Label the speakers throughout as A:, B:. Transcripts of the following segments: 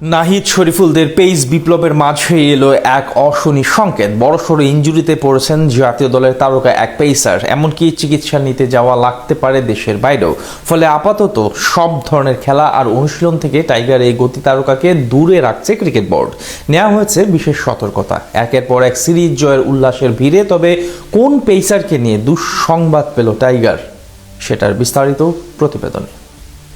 A: Nahid শরীফুলদের pace বিপ্লবের মাঝে এলো এক অশনি সংকেত। বড়সড় ইনজুরিতে পড়েছেন জাতীয় দলের তারকা এক পেসার, এমনকি চিকিৎসা নিতে যাওয়া লাগতে পারে দেশের বাইরেও। ফলে আপাতত সব ধরনের খেলা আর অনুশীলন থেকে টাইগার এই গতি তারকাকে দূরে রাখছে ক্রিকেট বোর্ড। নেওয়া হয়েছে বিশেষ সতর্কতা। একের পর এক সিরিজ জয়ের উল্লাসের ভিড়ে তবে কোন পেসারকে নিয়ে দুঃসংবাদ পেল টাইগার, সেটার বিস্তারিত প্রতিবেদনে।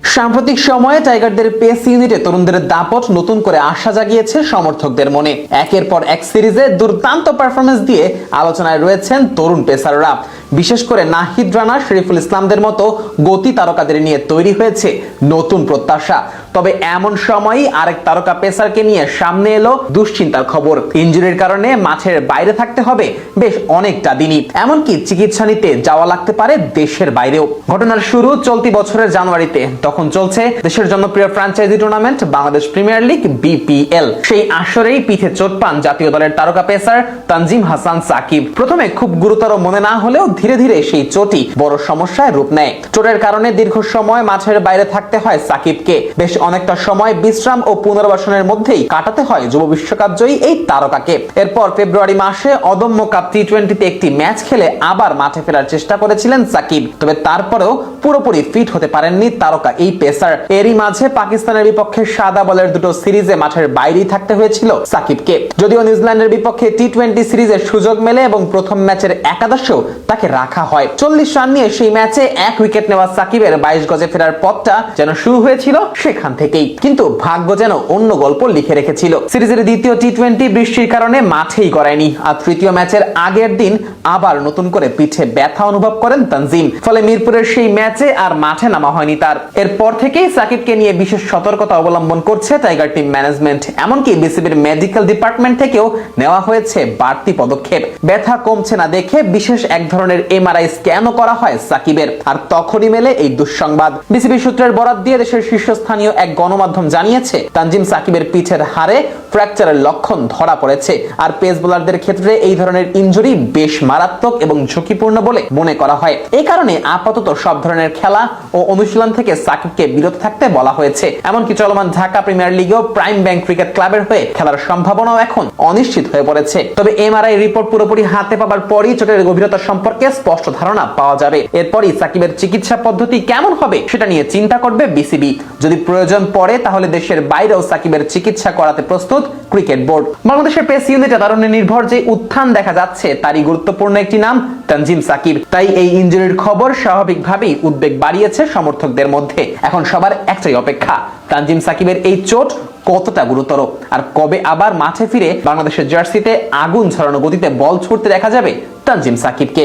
B: সাম্প্রতিক সময়ে টাইগারদের পেস ইউনিটে তরুণদের দাপট নতুন করে আশা জাগিয়েছে সমর্থকদের মনে। একের পর এক সিরিজে দুর্দান্ত পারফরমেন্স দিয়ে আলোচনায় রয়েছেন তরুণ পেসাররা। বিশেষ করে নাহিদ রানা, শরীফুল ইসলামদের মতো গতি তারকাদের নিয়ে তৈরি হয়েছে নতুন প্রত্যাশা। তবে এমন সময়ই আরেক তারকা পেসারকে নিয়ে সামনে এলো দুশ্চিন্তার খবর। ইনজুরির কারণে মাঠের বাইরে থাকতে হবে বেশ অনেকটা দিনই, এমনকি চিকিৎসা নিতে যাওয়া লাগতে পারে দেশের বাইরেও। ঘটনার শুরু চলতি বছরের জানুয়ারিতে। তখন চলছে দেশের জনপ্রিয় franchise tournament Bangladesh premier league BPL. সেই আসরেই পিঠে চোট পান জাতীয় দলের তারকা পেসার তানজিম হাসান সাকিব। প্রথমে খুব গুরুতর মনে না হলেও ধীরে ধীরে সেই চোটই বড় সমস্যায় রূপ নেয়। চোটের কারণে দীর্ঘ সময় মাঠের বাইরে থাকতে হয় সাকিবকে। বেশ অনেকটা সময় বিশ্রাম ও পুনর্বাসনের মধ্যেই কাটাতে হয় যুব বিশ্বকাপ জয়ী এই তারকাকে। এরপর ফেব্রুয়ারি মাসে অদম্য কাপ টি-20তে একটি ম্যাচ খেলে আবার মাঠে ফেরার চেষ্টা করেছিলেন সাকিব। তবে তারপরেও পুরোপুরি ফিট হতে পারেননি তারকা এই পেসার। এরই মাঝে পাকিস্তানের বিপক্ষে সাদা বলের দুটো সিরিজে মাঠের বাইরেই থাকতে হয়েছিল সাকিবকে। যদিও নিউজিল্যান্ডের বিপক্ষে টি-20 সিরিজের সুযোগ মেলে এবং প্রথম ম্যাচের একাদশেও তাকে রাখা হয়। 40 রান নিয়ে সেই ম্যাচে এক উইকেট নেওয়া সাকিবের 22 গজে ফেরার পথটা যেন শুরু হয়েছিল সেখান থেকেই। কিন্তু ভাগ্য যেন অন্য গল্প লিখে রেখেছিল। সিরিজের দ্বিতীয় টি-20 বৃষ্টির কারণে মাঠেই গড়ায়নি। আর তৃতীয় ম্যাচের আগের দিন আবার নতুন করে পিঠে ব্যথা অনুভব করেন তানজিম। ফলে মিরপুরের সেই ম্যাচে আর মাঠে নামা হয়নি তার। এরপর থেকেই সাকিবকে নিয়ে বিশেষ সতর্কতা অবলম্বন করছে টাইগার টিম ম্যানেজমেন্ট। এমনকি বিসিবির মেডিকেল ডিপার্টমেন্ট থেকেও নেওয়া হয়েছে বাড়তি পদক্ষেপ। ব্যথা কমছে না দেখে বিশেষ এক ধরনের এমআরআই স্ক্যানও করা হয় সাকিবের। আর তখনই মেলে এই দুঃসংবাদ। বিসিবি সূত্রের বরাত দিয়ে দেশের শীর্ষস্থানীয় এক গণমাধ্যম জানিয়েছে তানজিম সাকিবের পিঠের হাড়ে ফ্র্যাকচারের লক্ষণ ধরা পড়েছে। আর পেস বোলারদের ক্ষেত্রে এই ধরনের ইনজুরি বেশ মারাত্মক এবং ঝুঁকিপূর্ণ বলে মনে করা হয়। এই কারণে আপাতত সব ধরনের খেলা ও অনুশীলন থেকে সাকিবকে বিরত থাকতে বলা হয়েছে। এমনকি চলমান ঢাকা প্রিমিয়ার লিগেও প্রাইম ব্যাংক ক্রিকেট ক্লাবের হয়ে খেলার সম্ভাবনাও এখন অনিশ্চিত হয়ে পড়েছে। তবে এমআরআই রিপোর্ট পুরোপুরি হাতে পাবার পরই চোটের গভীরতা সম্পর্কে স্পষ্ট ধারণা পাওয়া যাবে। এরপরই সাকিবের চিকিৎসা পদ্ধতি কেমন হবে সেটা নিয়ে চিন্তা করবে বিসিবি। যদি প্রয়োজন পড়ে তাহলে দেশের বাইরেও সাকিবের চিকিৎসা করাতে প্রস্তুত ক্রিকেট বোর্ড। বাংলাদেশের পেস ইউনিটে তারুণ্য নির্ভর যে উত্থান দেখা যাচ্ছে তারই গুরুত্বপূর্ণ একটি নাম তানজিম সাকিব। তাই এই ইনজুরির খবর স্বাভাবিকভাবেই উদ্বেগ বাড়িয়েছে সমর্থকদের মধ্যে। এখন সবার একটাই অপেক্ষা, তানজিম সাকিবের এই চোট কতটা গুরুতর, আর কবে আবার মাঠে ফিরে বাংলাদেশের জার্সিতে আগুন ঝরানো গতিতে বল ছুড়তে দেখা যাবে তানজিম সাকিবকে।